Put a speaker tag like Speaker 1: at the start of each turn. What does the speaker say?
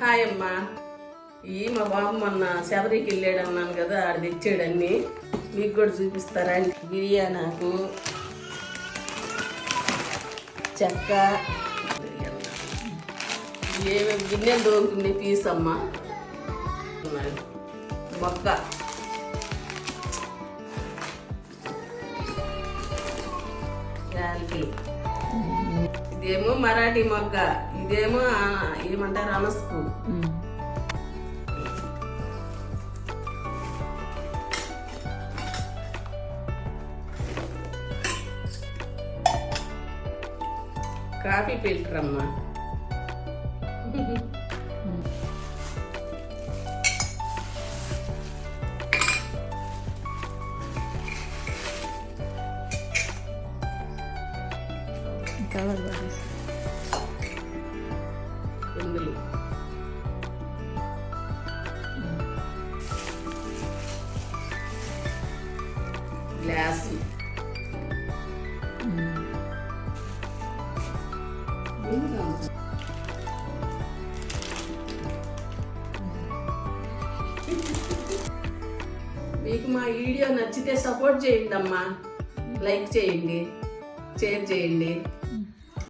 Speaker 1: Hi అమ్మా. మా బాబు మొన్న శబరికి వెళ్ళాడు అన్నాను కదా, ఆడ తెచ్చాడు అన్నీ. మీకు కూడా చూపిస్తారా? బిర్యానాకు, చెక్క, ఏమేమి గిన్నెలు దోరుకునే పీస్ అమ్మా, మొక్క, యాలకి, ఇదేమో మరాఠీ మొగ్గ, ఇదేమో ఏమంటారు అనస్పు. కాఫీ ఫిల్టర్ అమ్మా. కుందులు, గ్లాసు, మీకు మా వీడియో నచ్చితే సపోర్ట్ చేయండి అమ్మా, లైక్ చేయండి, షేర్ చేయండి.